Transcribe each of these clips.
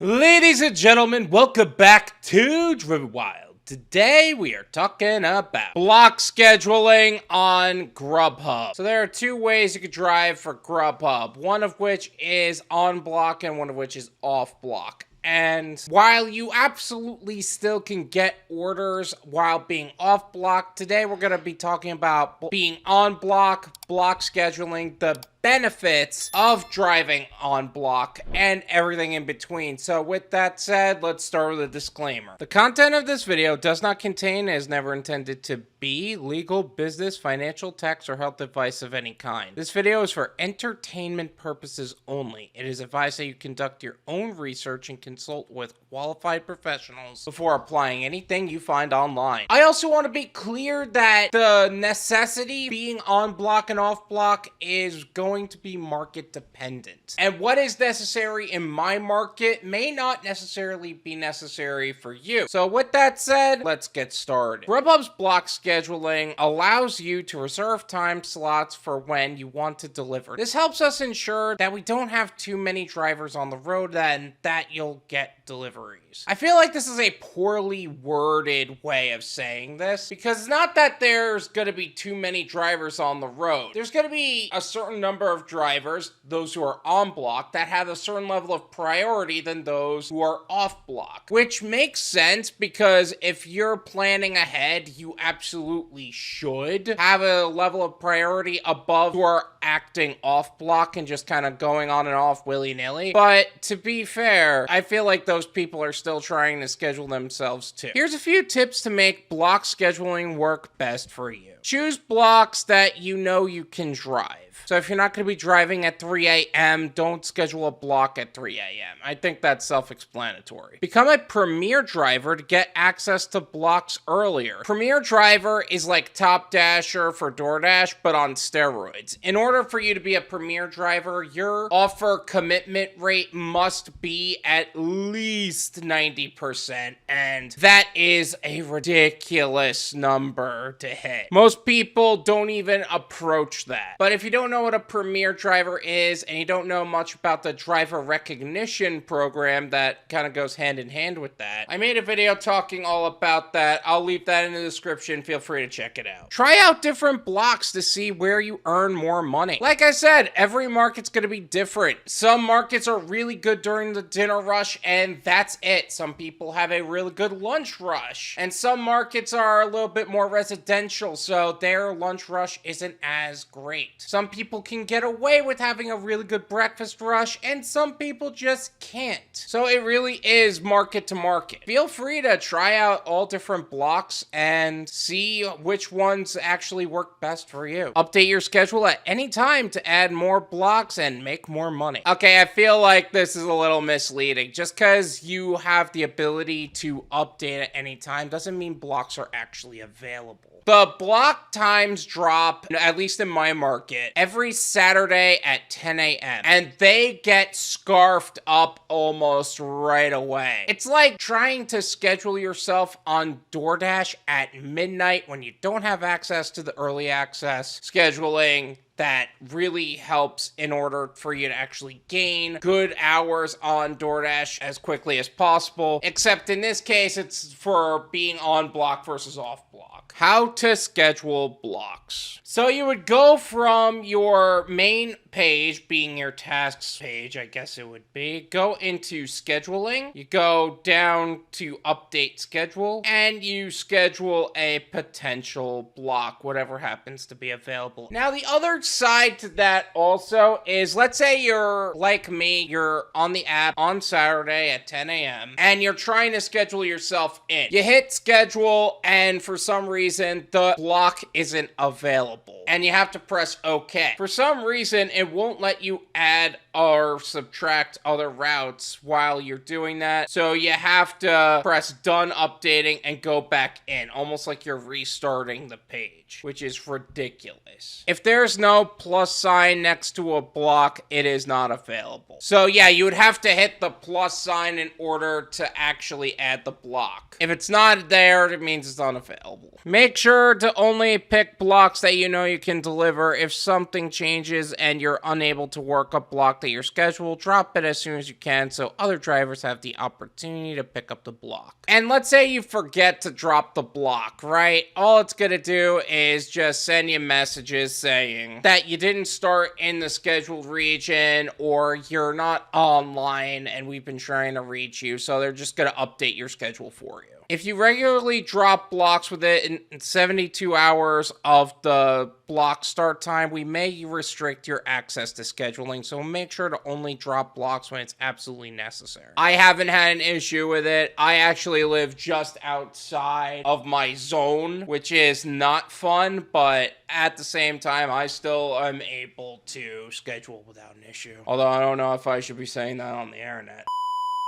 Ladies and gentlemen, welcome back to Driven Wild. Today we are talking about block scheduling on Grubhub. So there are two ways you could drive for Grubhub, one of which is on block and one of which is off block. And while you absolutely still can get orders while being off block, today we're going to be talking about being on block scheduling, the benefits of driving on block, and everything in between. So with that said, let's start with a disclaimer. The content of this video does not contain and is never intended to be legal, business, financial, tax, or health advice of any kind. This video is for entertainment purposes only. It is advised that you conduct your own research and consult with qualified professionals before applying anything you find online. I also want to be clear that the necessity being on block and off block is going to be market dependent. And what is necessary in my market may not necessarily be necessary for you. So with that said, let's get started. Grubhub's block scheduling allows you to reserve time slots for when you want to deliver. This helps us ensure that we don't have too many drivers on the road and that you'll get deliveries. I feel like this is a poorly worded way of saying this, because it's not that there's going to be too many drivers on the road. There's going to be a certain number of drivers, those who are on block, that have a certain level of priority than those who are off block, which makes sense because if you're planning ahead, you absolutely should have a level of priority above who are acting off block and just kind of going on and off willy-nilly. But to be fair, I feel like those people are still trying to schedule themselves too. Here's a few tips to make block scheduling work best for you. Choose blocks that you know you can drive. So if you're not going to be driving at 3 a.m., don't schedule a block at 3 a.m. I think that's self-explanatory. Become a Premier driver to get access to blocks earlier. Premier driver is like Top Dasher for DoorDash, but on steroids. In order for you to be a Premier driver, your offer commitment rate must be at least 90%, and that is a ridiculous number to hit. Most people don't even approach that. But if you don't know what a Premier driver is and you don't know much about the driver recognition program that kind of goes hand in hand with that, I made a video talking all about that. I'll leave that in the description. Feel free to check it out. Try out different blocks to see where you earn more money. Like I said, every market's going to be different. Some markets are really good during the dinner rush and that's it. Some people have a really good lunch rush. And some markets are a little bit more residential, so their lunch rush isn't as great. Some people can get away with having a really good breakfast rush, and some people just can't. So it really is market to market. Feel free to try out all different blocks and see which ones actually work best for you. Update your schedule at any time to add more blocks and make more money. Okay, I feel like this is a little misleading. Just because you have the ability to update at any time doesn't mean blocks are actually available. The block times drop, at least in my market, every Saturday at 10 a.m. and they get scarfed up almost right away. It's like trying to schedule yourself on DoorDash at midnight when you don't have access to the early access scheduling that really helps in order for you to actually gain good hours on DoorDash as quickly as possible. Except in this case, it's for being on block versus off block. How to schedule blocks. So you would go from your main page, being your tasks page, I guess it would be. Go into scheduling. You go down to update schedule and you schedule a potential block, whatever happens to be available. Now the other side to that also is, let's say you're like me, you're on the app on Saturday at 10 a.m. and you're trying to schedule yourself in. You hit schedule and for some reason the block isn't available and you have to press OK. For some reason it won't let you add or subtract other routes while you're doing that. So you have to press done updating and go back in, almost like you're restarting the page, which is ridiculous. If there's no plus sign next to a block, it is not available. So yeah, you would have to hit the plus sign in order to actually add the block. If it's not there, it means it's unavailable. Make sure to only pick blocks that you know you can deliver. If something changes and you're unable to work a block that at your schedule, drop it as soon as you can so other drivers have the opportunity to pick up the block. And let's say you forget to drop the block, right? All it's going to do is just send you messages saying that you didn't start in the scheduled region or you're not online and we've been trying to reach you, so they're just going to update your schedule for you. If you regularly drop blocks within 72 hours of the block start time, we may restrict your access to scheduling, so make sure to only drop blocks when it's absolutely necessary. I haven't had an issue with it. I actually live just outside of my zone, which is not fun, but at the same time, I still am able to schedule without an issue. Although I don't know if I should be saying that on the internet.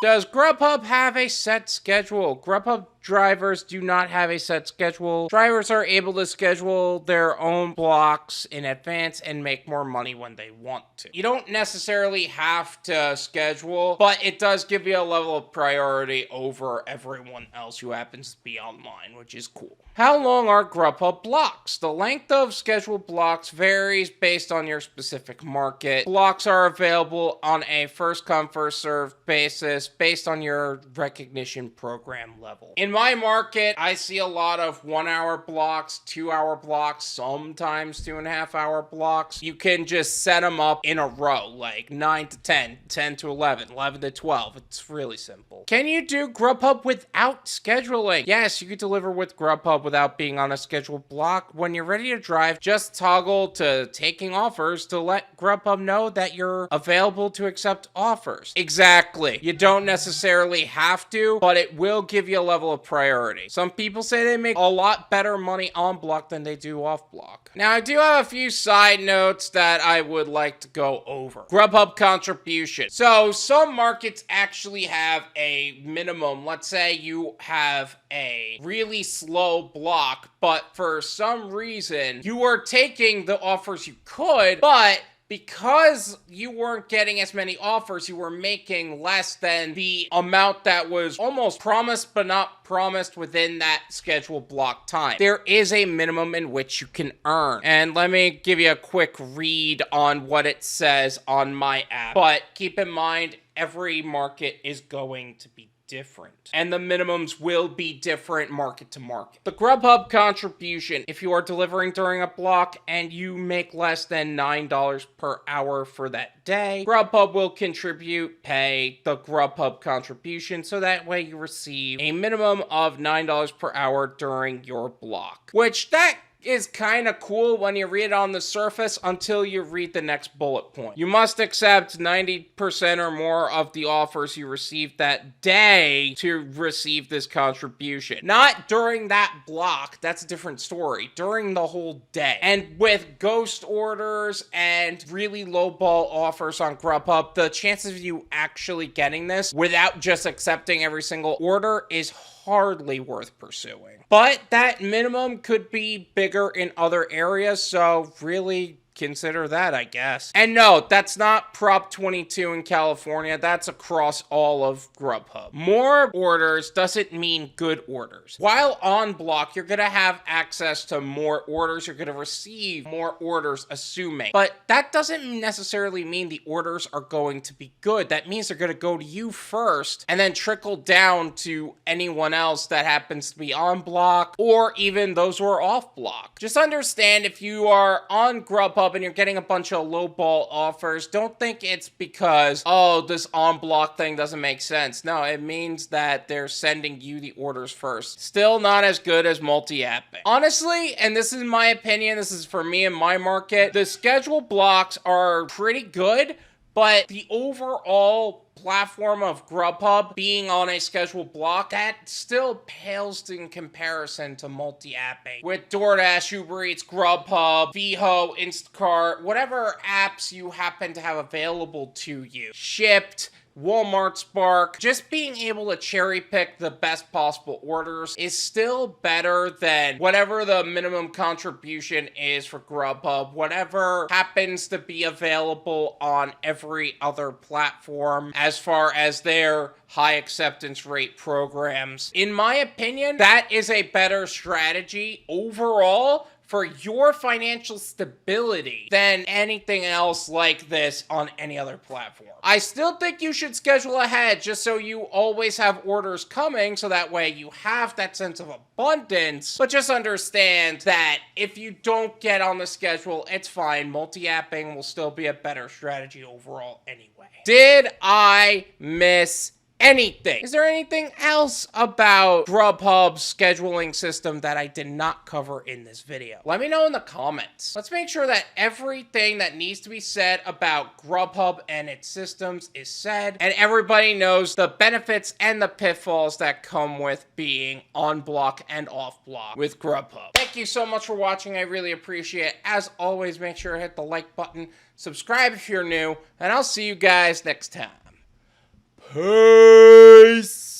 Does Grubhub have a set schedule? Grubhub drivers do not have a set schedule. Drivers are able to schedule their own blocks in advance and make more money when they want to. You don't necessarily have to schedule, but it does give you a level of priority over everyone else who happens to be online, which is cool. How long are Grubhub blocks? The length of scheduled blocks varies based on your specific market. Blocks are available on a first-come, first-served basis based on your recognition program level. In my market, I see a lot of 1 hour blocks, 2 hour blocks, sometimes 2.5 hour blocks. You can just set them up in a row, like 9 to 10, 10 to 11, 11 to 12. It's really simple. Can you do Grubhub without scheduling? Yes, you can deliver with Grubhub without being on a scheduled block. When you're ready to drive, just toggle to taking offers to let Grubhub know that you're available to accept offers. Exactly. You don't necessarily have to, but it will give you a level of priority. Some people say they make a lot better money on block than they do off block. Now, I do have a few side notes that I would like to go over. Grubhub contribution. So some markets actually have a minimum. Let's say you have a really slow block, but for some reason you are taking the offers you could, but because you weren't getting as many offers, you were making less than the amount that was almost promised but not promised within that scheduled block time. There is a minimum in which you can earn. And let me give you a quick read on what it says on my app. But keep in mind, every market is going to be different, and the minimums will be different market to market. The Grubhub contribution, if you are delivering during a block and you make less than $9 per hour for that day, Grubhub will pay the Grubhub contribution, so that way you receive a minimum of $9 per hour during your block, which that is kind of cool when you read it on the surface until you read the next bullet point. You must accept 90% or more of the offers you received that day to receive this contribution. Not during that block, that's a different story. During the whole day. And with ghost orders and really lowball offers on Grubhub, the chances of you actually getting this without just accepting every single order is hardly worth pursuing. But that minimum could be bigger in other areas, so really consider that, I guess. And no, that's not Prop 22 in California. That's across all of Grubhub. More orders doesn't mean good orders. While on block, you're going to have access to more orders. You're going to receive more orders, assuming. But that doesn't necessarily mean the orders are going to be good. That means they're going to go to you first and then trickle down to anyone else that happens to be on block or even those who are off block. Just understand, if you are on Grubhub and you're getting a bunch of lowball offers, don't think it's because, oh, this on block thing doesn't make sense. No, it means that they're sending you the orders first. Still not as good as multi-apping. Honestly, and this is my opinion, this is for me and my market, the scheduled blocks are pretty good, but the overall platform of Grubhub being on a scheduled block, that still pales in comparison to multi-apping. With DoorDash, Uber Eats, Grubhub, Veho, Instacart, whatever apps you happen to have available to you, Shipped, Walmart Spark, just being able to cherry pick the best possible orders is still better than whatever the minimum contribution is for Grubhub, whatever happens to be available on every other platform as far as their high acceptance rate programs. In my opinion, that is a better strategy overall for your financial stability than anything else like this on any other platform. I still think you should schedule ahead just so you always have orders coming, so that way you have that sense of abundance. But just understand that if you don't get on the schedule, it's fine. Multi-apping will still be a better strategy overall anyway. Did I miss anything? Is there anything else about Grubhub's scheduling system that I did not cover in this video? Let me know in the comments. Let's make sure that everything that needs to be said about Grubhub and its systems is said, and everybody knows the benefits and the pitfalls that come with being on block and off block with Grubhub. Thank you so much for watching. I really appreciate it. As always, make sure to hit the like button, subscribe if you're new, and I'll see you guys next time. Peace!